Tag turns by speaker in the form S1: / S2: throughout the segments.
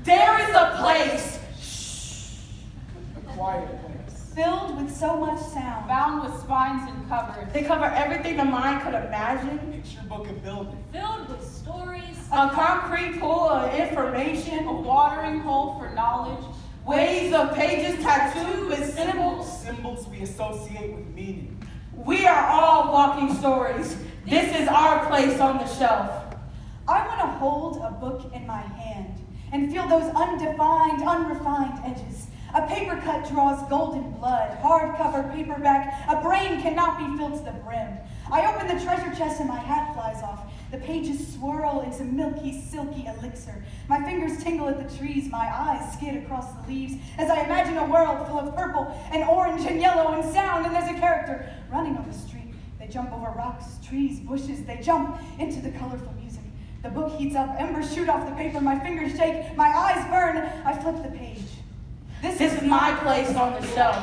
S1: There is a place
S2: A quiet place.
S3: Filled with so much sound.
S4: Bound with spines and covers.
S1: they cover everything the mind could imagine.
S2: Picture book of building.
S5: Filled with stories.
S1: A concrete pool of
S4: A
S1: information.
S4: watering hole for knowledge.
S1: Waves of pages tattooed with symbols.
S2: Symbols we associate with meaning.
S1: We are all walking stories. This is our place on the shelf.
S3: I want to hold a book in my hand and feel those undefined, unrefined edges. A paper cut draws golden blood, hardcover paperback, a brain cannot be filled to the brim. I open the treasure chest and my hat flies off. The pages swirl into milky, silky elixir. My fingers tingle at the trees, my eyes skid across the leaves as I imagine a world full of purple and orange and yellow and sound, and there's a character running on the street. They jump over rocks, trees, bushes, they jump into the colorful music. The book heats up, embers shoot off the paper, my fingers shake, my eyes burn, I flip the page.
S1: This is my place on the shelf.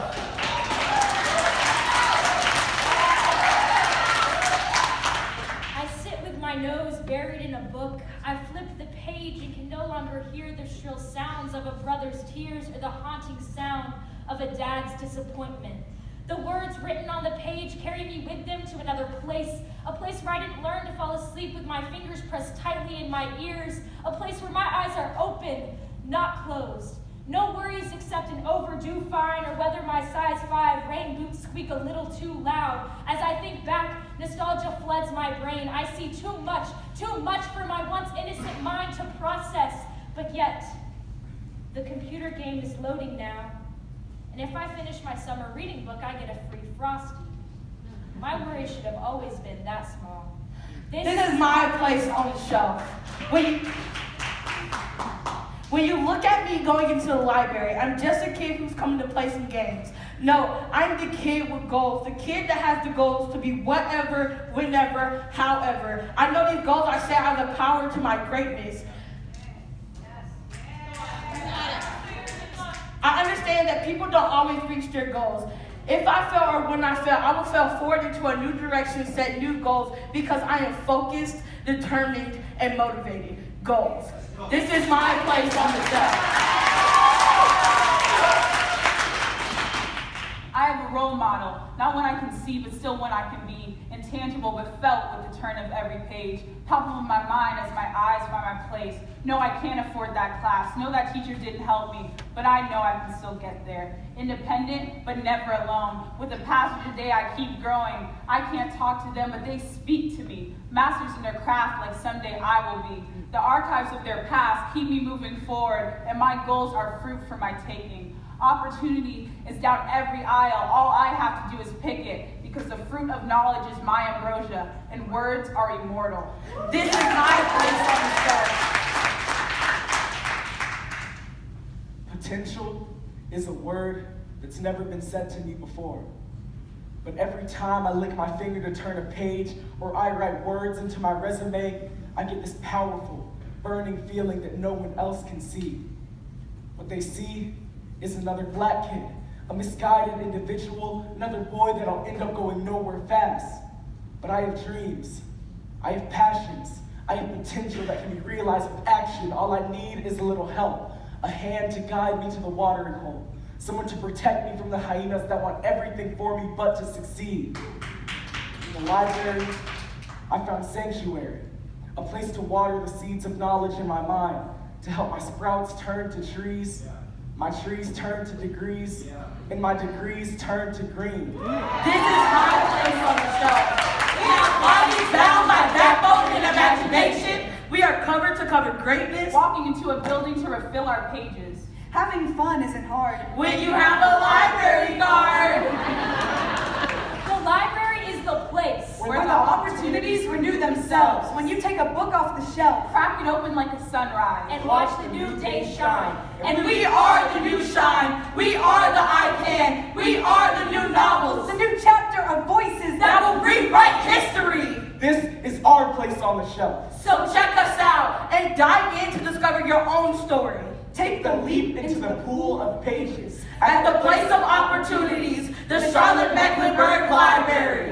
S5: I sit with my nose buried in a book. I flip the page and can no longer hear the shrill sounds of a brother's tears or the haunting sound of a dad's disappointment. The words written on the page carry me with them to another place, a place where I didn't learn to fall asleep with my fingers pressed tightly in my ears, a place where my eyes are open, not closed. No worries except an overdue fine or whether my size 5 rain boots squeak a little too loud. As I think back, nostalgia floods my brain. I see too much for my once innocent mind to process. But yet, the computer game is loading now. And if I finish my summer reading book, I get a free Frosty. My worries should have always been that small.
S1: This is my place on the shelf. When you look at me going into the library, I'm just a kid who's coming to play some games. No, I'm the kid with goals, the kid that has the goals to be whatever, whenever, however. I know these goals I set are the power to my greatness. I understand that people don't always reach their goals. If I fail or when I fail, I will fail forward into a new direction, set new goals, because I am focused, determined, and motivated. Goals. This is my place on the shelf.
S4: I have a role model, not one I can see, but still one I can be, intangible but felt with the turn of every page, palpable in my mind as my eyes find my place. No, I can't afford that class. No, that teacher didn't help me, but I know I can still get there. Independent, but never alone. With the passage of the day, I keep growing. I can't talk to them, but they speak to me. Masters in their craft like someday I will be. The archives of their past keep me moving forward, and my goals are fruit for my taking. Opportunity is down every aisle. All I have to do is pick it, because the fruit of knowledge is my ambrosia, and words are immortal.
S1: This is my place on the shelf.
S2: Potential is a word that's never been said to me before. But every time I lick my finger to turn a page or I write words into my resume, I get this powerful, burning feeling that no one else can see. What they see is another black kid, a misguided individual, another boy that'll end up going nowhere fast. But I have dreams, I have passions, I have potential that can be realized with action. All I need is a little help, a hand to guide me to the watering hole, someone to protect me from the hyenas that want everything for me but to succeed. In the library, I found sanctuary, a place to water the seeds of knowledge in my mind, to help my sprouts turn to trees, my trees turn to degrees, and my degrees turn to green.
S1: This is my place on the shelf. We are bodies bound by backbone and imagination. We are cover to cover greatness.
S4: Walking into a building to refill our pages.
S3: Having fun isn't hard.
S1: When you have a library card.
S5: The library is the place
S3: Where the opportunities renew themselves. When you take a book off the shelf,
S4: Crack it open like a sunrise.
S5: and watch the new day shine.
S1: And we are the new shine. We are the I Can. We are the new novels
S3: the new chapter of voices
S1: that will rewrite history.
S2: This is our place on the shelf.
S1: So check us out and dive in to discover your own story.
S2: Take the leap into the pool of pages.
S1: At the place of opportunities, the Charlotte Mecklenburg Library.